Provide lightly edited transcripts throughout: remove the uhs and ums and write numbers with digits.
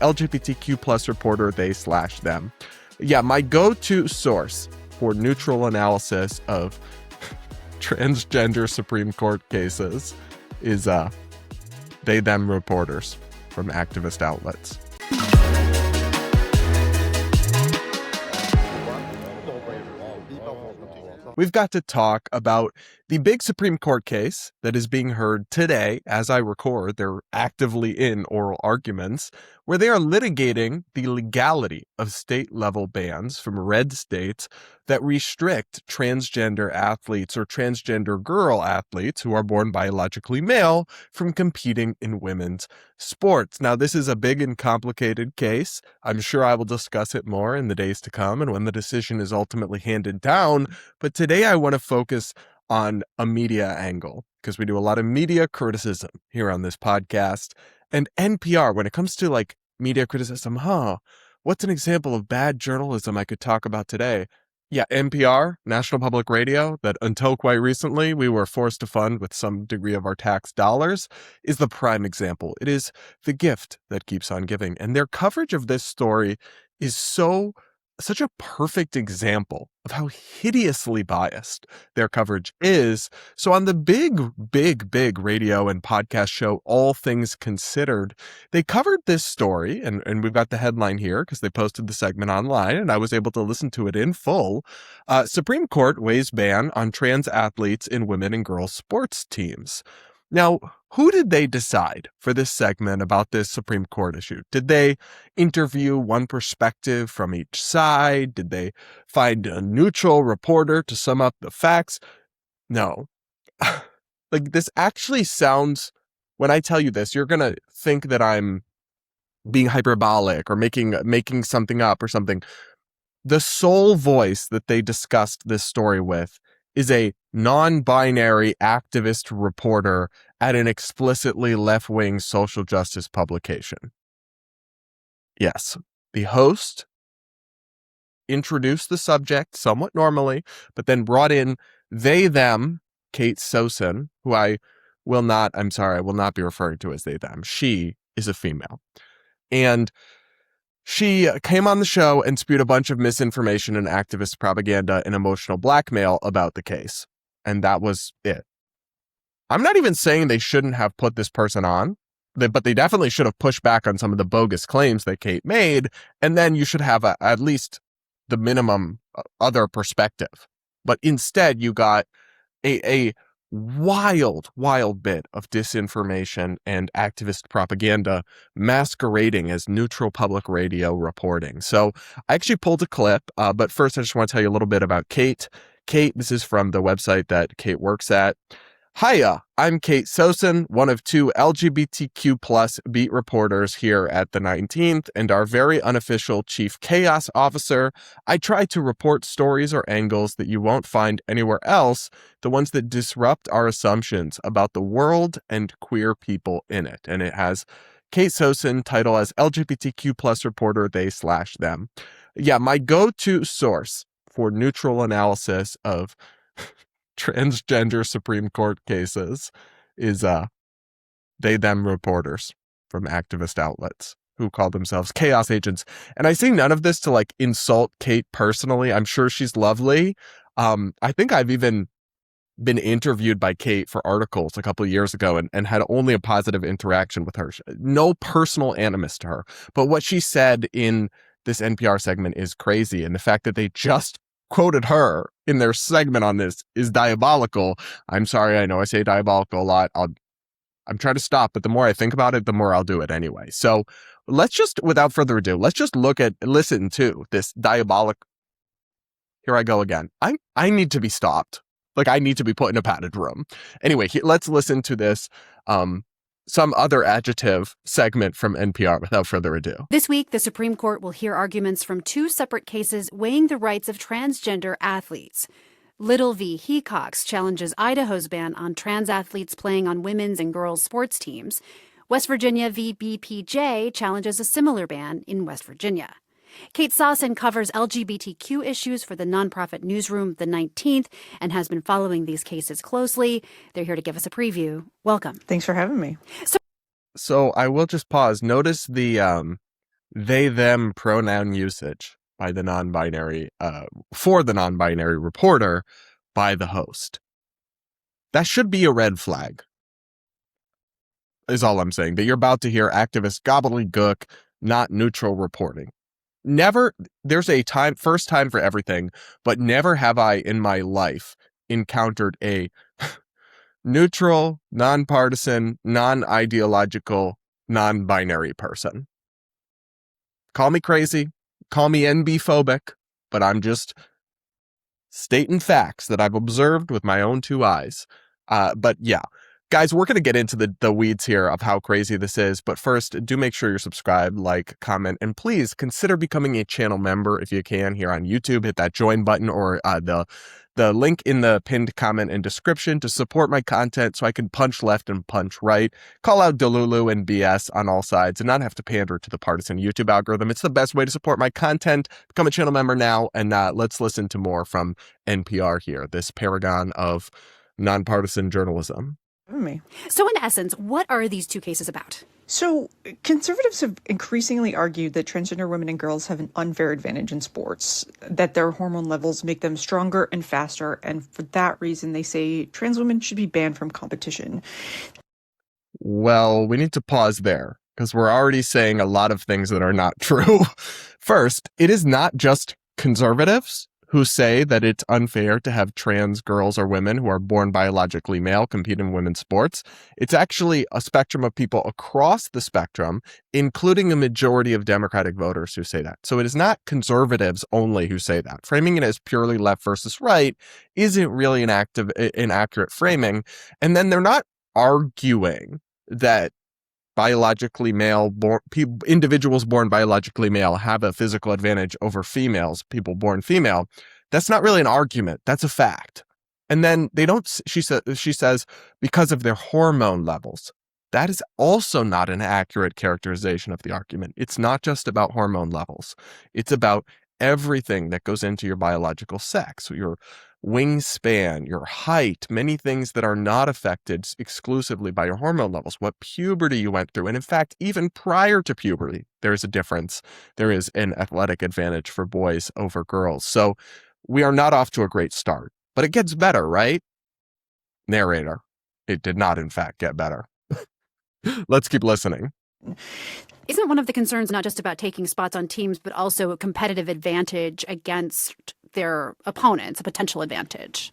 LGBTQ plus reporter they/them. Yeah, my go-to source for neutral analysis of transgender Supreme Court cases is they/them reporters from activist outlets. We've got to talk about the big Supreme Court case that is being heard today. As I record, they're actively in oral arguments where they are litigating the legality of state-level bans from red states that restrict transgender athletes or transgender girl athletes who are born biologically male from competing in women's sports. Now, this is a big and complicated case. I'm sure I will discuss it more in the days to come and when the decision is ultimately handed down. But today I want to focus on a media angle because we do a lot of media criticism here on this podcast. And NPR, when it comes to like media criticism, what's an example of bad journalism I could talk about today? Yeah, NPR, National Public Radio, that until quite recently we were forced to fund with some degree of our tax dollars, is the prime example. It is the gift that keeps on giving. And their coverage of this story is such a perfect example of how hideously biased their coverage is. So on the big radio and podcast show, All Things Considered, they covered this story, and we've got the headline here because they posted the segment online, and I was able to listen to it in full. Supreme Court weighs ban on trans athletes in women and girls sports teams. Now, who did they decide for this segment about this Supreme Court issue? Did they interview one perspective from each side? Did they find a neutral reporter to sum up the facts? No. Like, this actually sounds, when I tell you this, you're going to think that I'm being hyperbolic or making something up or something. The sole voice that they discussed this story with is a non-binary activist reporter at an explicitly left-wing social justice publication. Yes, the host introduced the subject somewhat normally, but then brought in they/them, Kate Sosin, who I will not be referring to as they/them. She is a female. And she came on the show and spewed a bunch of misinformation and activist propaganda and emotional blackmail about the case. And that was it. I'm not even saying they shouldn't have put this person on, but they definitely should have pushed back on some of the bogus claims that Kate made. And then you should have at least the minimum other perspective. But instead, you got a wild bit of disinformation and activist propaganda masquerading as neutral public radio reporting. So I actually pulled a clip, but first I just want to tell you a little bit about Kate. Kate, this is from the website that Kate works at. Hiya, I'm Kate Sosin, one of two LGBTQ plus beat reporters here at the 19th and our very unofficial chief chaos officer. I try to report stories or angles that you won't find anywhere else, the ones that disrupt our assumptions about the world and queer people in it. And it has Kate Sosin, title as LGBTQ plus reporter they/them. Yeah, my go-to source for neutral analysis of transgender Supreme Court cases is they/them reporters from activist outlets who call themselves chaos agents. And I say none of this to like insult Kate personally. I'm sure she's lovely. I think I've even been interviewed by Kate for articles a couple of years ago and had only a positive interaction with her. No personal animus to her. But what she said in this NPR segment is crazy. And the fact that they just quoted her in their segment on this is diabolical. I'm sorry, I know I say diabolical a lot. I'm trying to stop, but the more I think about it, the more I'll do it anyway. So let's just, without further ado, let's just listen to this diabolic. Here I go again. I need to be stopped. Like, I need to be put in a padded room. Anyway, let's listen to this some other adjective segment from NPR without further ado. This week, the Supreme Court will hear arguments from two separate cases weighing the rights of transgender athletes. Little v. Hecox challenges Idaho's ban on trans athletes playing on women's and girls' sports teams. West Virginia v. BPJ challenges a similar ban in West Virginia. Kate Sosin covers LGBTQ issues for the nonprofit newsroom The 19th and has been following these cases closely. They're here to give us a preview. Welcome. Thanks for having me. So I will just pause. Notice the they them pronoun usage by the non-binary for the non-binary reporter by the host. That should be a red flag, is all I'm saying. That you're about to hear activist gobbledygook, not neutral reporting. Never, there's a first time for everything, but never have I in my life encountered a neutral, nonpartisan, non-ideological, non-binary person. Call me crazy, call me NB-phobic, but I'm just stating facts that I've observed with my own two eyes. But yeah, guys, we're going to get into the weeds here of how crazy this is. But first, do make sure you're subscribed, like, comment, and please consider becoming a channel member if you can here on YouTube. Hit that join button or the link in the pinned comment and description to support my content so I can punch left and punch right, call out Delulu and BS on all sides, and not have to pander to the partisan YouTube algorithm. It's the best way to support my content. Become a channel member now, and let's listen to more from NPR here, this paragon of nonpartisan journalism. So in essence, what are these two cases about? So conservatives have increasingly argued that transgender women and girls have an unfair advantage in sports, that their hormone levels make them stronger and faster. And for that reason, they say trans women should be banned from competition. Well, we need to pause there because we're already saying a lot of things that are not true. First, it is not just conservatives who say that it's unfair to have trans girls or women who are born biologically male compete in women's sports. It's actually a spectrum of people across the spectrum, including a majority of Democratic voters who say that. So it is not conservatives only who say that. Framing it as purely left versus right isn't really an accurate framing. And then they're not arguing that biologically male individuals born biologically male have a physical advantage over people born female. That's not really an argument. That's a fact. And then she says because of their hormone levels. That is also not an accurate characterization of the argument. It's not just about hormone levels. It's about everything that goes into your biological sex, your wingspan, your height, many things that are not affected exclusively by your hormone levels, what puberty you went through. And in fact, even prior to puberty, there is a difference. There is an athletic advantage for boys over girls. So we are not off to a great start, but it gets better, right? Narrator, it did not, in fact, get better. Let's keep listening. Isn't one of the concerns not just about taking spots on teams, but also a competitive advantage against their opponents, a potential advantage?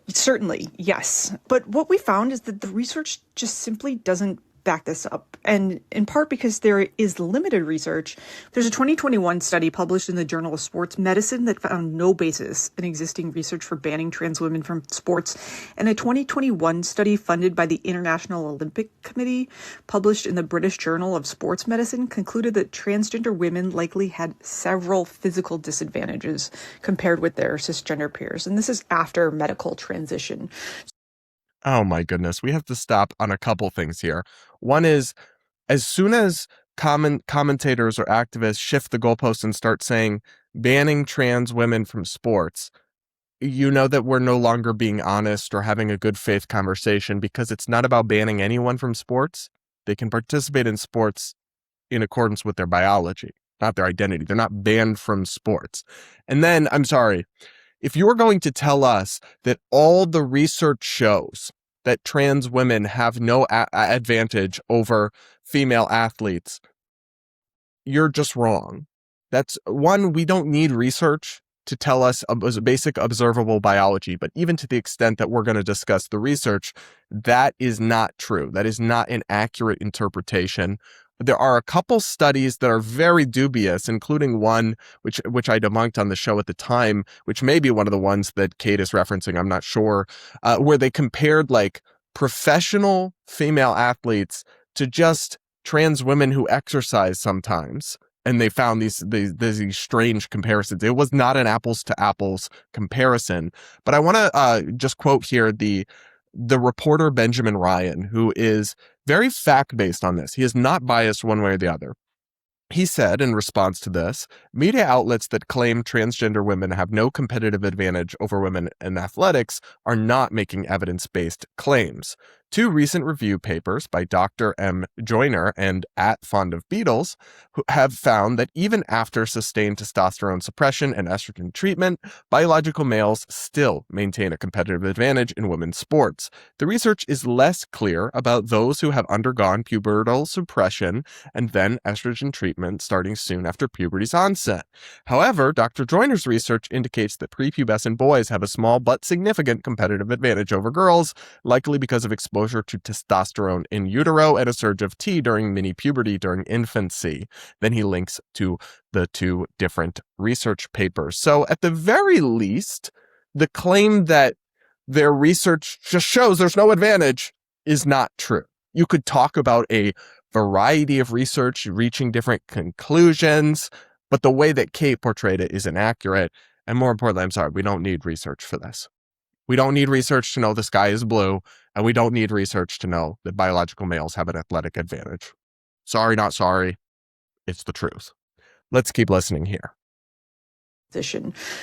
Certainly, yes. But what we found is that the research just simply doesn't back this up. And in part because there is limited research. There's a 2021 study published in the Journal of Sports Medicine that found no basis in existing research for banning trans women from sports. And a 2021 study funded by the International Olympic Committee, published in the British Journal of Sports Medicine, concluded that transgender women likely had several physical disadvantages compared with their cisgender peers. And this is after medical transition. Oh my goodness. We have to stop on a couple things here. One is, as soon as commentators or activists shift the goalposts and start saying banning trans women from sports, you know that we're no longer being honest or having a good faith conversation, because it's not about banning anyone from sports. They can participate in sports in accordance with their biology, not their identity. They're not banned from sports. And then, I'm sorry, if you're going to tell us that all the research shows that trans women have no advantage over female athletes, you're just wrong. That's one, we don't need research to tell us a basic observable biology, but even to the extent that we're going to discuss the research, that is not true. That is not an accurate interpretation. There are a couple studies that are very dubious, including one which I debunked on the show at the time, which may be one of the ones that Kate is referencing, I'm not sure, where they compared like professional female athletes to just trans women who exercise sometimes. And they found these strange comparisons. It was not an apples to apples comparison. But I want to just quote here the reporter Benjamin Ryan, who is very fact-based on this. He is not biased one way or the other. He said in response to this, media outlets that claim transgender women have no competitive advantage over women in athletics are not making evidence-based claims. Two recent review papers by Dr. M. Joyner and at Fond of Beatles have found that even after sustained testosterone suppression and estrogen treatment, biological males still maintain a competitive advantage in women's sports. The research is less clear about those who have undergone pubertal suppression and then estrogen treatment starting soon after puberty's onset. However, Dr. Joyner's research indicates that prepubescent boys have a small but significant competitive advantage over girls, likely because of exposure to testosterone in utero and a surge of T during mini-puberty during infancy. Then he links to the two different research papers. So at the very least, the claim that their research just shows there's no advantage is not true. You could talk about a variety of research reaching different conclusions, but the way that Kate portrayed it is inaccurate. And more importantly, I'm sorry, we don't need research for this. We don't need research to know the sky is blue, and we don't need research to know that biological males have an athletic advantage. Sorry, not sorry. It's the truth. Let's keep listening here.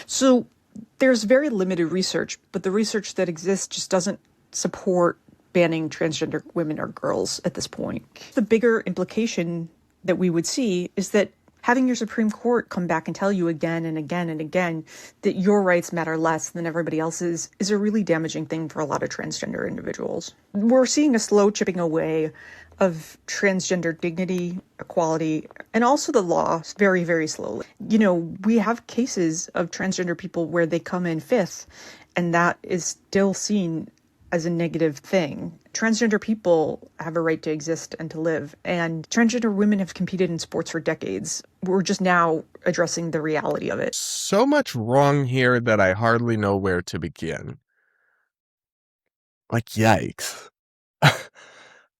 So there's very limited research, but the research that exists just doesn't support banning transgender women or girls at this point. The bigger implication that we would see is that having your Supreme Court come back and tell you again and again and again that your rights matter less than everybody else's is a really damaging thing for a lot of transgender individuals. We're seeing a slow chipping away of transgender dignity, equality, and also the law very, very slowly. You know, we have cases of transgender people where they come in fifth, and that is still seen as a negative thing. Transgender people have a right to exist and to live, and transgender women have competed in sports for decades. We're just now addressing the reality of it. So much wrong here that I hardly know where to begin. Like, yikes.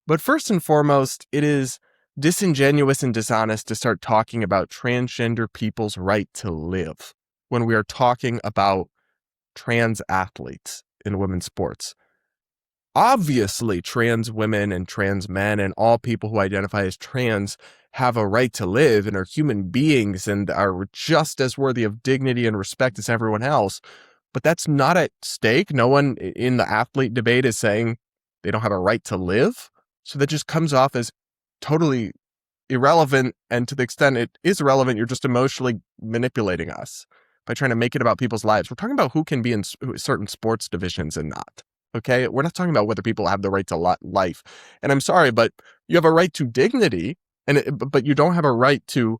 But first and foremost, it is disingenuous and dishonest to start talking about transgender people's right to live when we are talking about trans athletes in women's sports. Obviously, trans women and trans men and all people who identify as trans have a right to live and are human beings and are just as worthy of dignity and respect as everyone else. But that's not at stake. No one in the athlete debate is saying they don't have a right to live. So that just comes off as totally irrelevant. And to the extent it is relevant, you're just emotionally manipulating us by trying to make it about people's lives. We're talking about who can be in certain sports divisions and not. Okay, we're not talking about whether people have the right to life. And I'm sorry, but you have a right to dignity, but you don't have a right to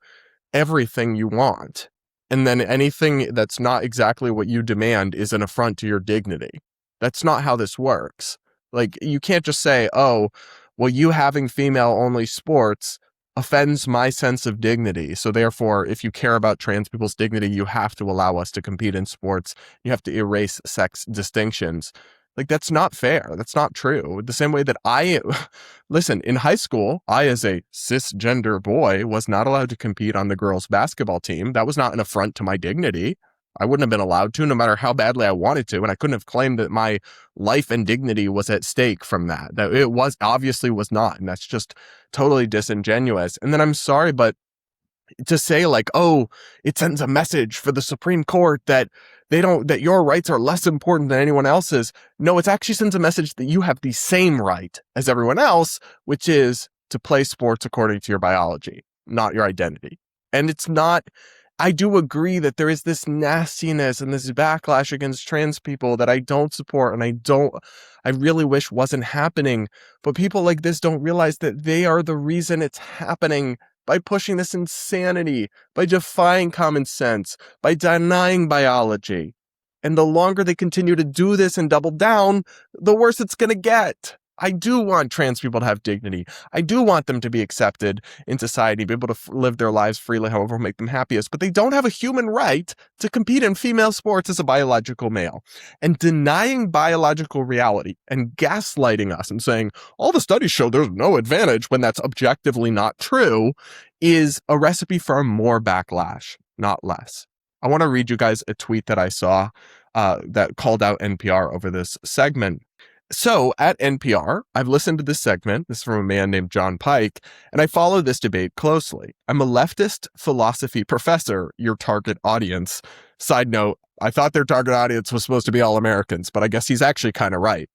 everything you want. And then anything that's not exactly what you demand is an affront to your dignity. That's not how this works. Like, you can't just say, oh, well, you having female-only sports offends my sense of dignity. So therefore, if you care about trans people's dignity, you have to allow us to compete in sports. You have to erase sex distinctions. Like, that's not fair. That's not true. The same way that listen, in high school, I, as a cisgender boy, was not allowed to compete on the girls' basketball team. That was not an affront to my dignity. I wouldn't have been allowed to, no matter how badly I wanted to. And I couldn't have claimed that my life and dignity was at stake from that. That it obviously was not. And that's just totally disingenuous. And then I'm sorry, but to say like, oh, it sends a message for the Supreme Court that that your rights are less important than anyone else's. No, it actually sends a message that you have the same right as everyone else, which is to play sports according to your biology, not your identity. And it's not, I do agree that there is this nastiness and this backlash against trans people that I don't support and I really wish wasn't happening. But people like this don't realize that they are the reason it's happening. By pushing this insanity, by defying common sense, by denying biology. And the longer they continue to do this and double down, the worse it's going to get. I do want trans people to have dignity. I do want them to be accepted in society, be able to live their lives freely, however make them happiest. But they don't have a human right to compete in female sports as a biological male. And denying biological reality and gaslighting us and saying, all the studies show there's no advantage when that's objectively not true is a recipe for more backlash, not less. I want to read you guys a tweet that I saw that called out NPR over this segment. So at NPR, I've listened to this segment. This is from a man named John Pike, and I follow this debate closely. I'm a leftist philosophy professor, your target audience. Side note, I thought their target audience was supposed to be all Americans, but I guess he's actually kind of right.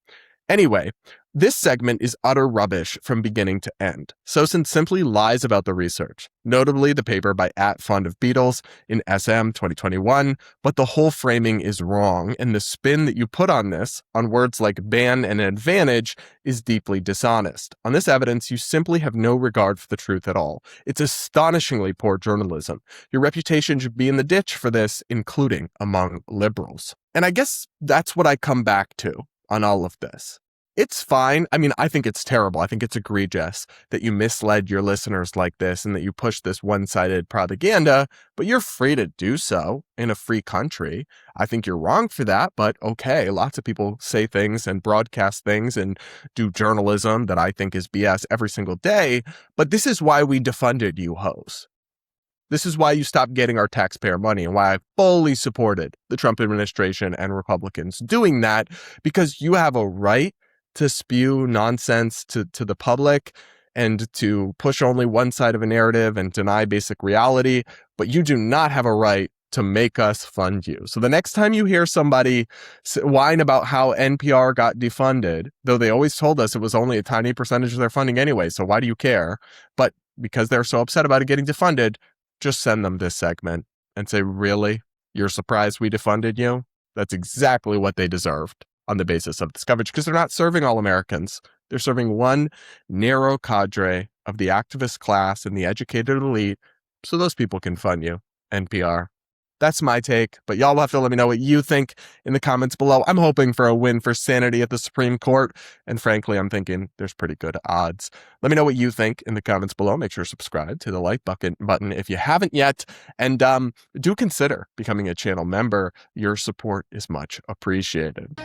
Anyway, This segment is utter rubbish from beginning to end. Sosin simply lies about the research, notably the paper by @Fond of Beatles in SM 2021, but the whole framing is wrong, and the spin that you put on this, on words like ban and advantage, is deeply dishonest. On this evidence, you simply have no regard for the truth at all. It's astonishingly poor journalism. Your reputation should be in the ditch for this, including among liberals. And I guess that's what I come back to on all of this. It's fine. I mean, I think it's terrible. I think it's egregious that you misled your listeners like this and that you push this one-sided propaganda, but you're free to do so in a free country. I think you're wrong for that, but okay, lots of people say things and broadcast things and do journalism that I think is BS every single day, but this is why we defunded you hoes. This is why you stopped getting our taxpayer money and why I fully supported the Trump administration and Republicans doing that, because you have a right to spew nonsense to the public and to push only one side of a narrative and deny basic reality, but you do not have a right to make us fund you. So the next time you hear somebody whine about how NPR got defunded, though they always told us it was only a tiny percentage of their funding anyway, so why do you care? But because they're so upset about it getting defunded, just send them this segment and say, really? You're surprised we defunded you? That's exactly what they deserved on the basis of this coverage, because they're not serving all Americans. They're serving one narrow cadre of the activist class and the educated elite, so those people can fund you, NPR. That's my take, but y'all will have to let me know what you think in the comments below. I'm hoping for a win for sanity at the Supreme Court, and frankly, I'm thinking there's pretty good odds. Let me know what you think in the comments below. Make sure to subscribe to the like button if you haven't yet, and do consider becoming a channel member. Your support is much appreciated.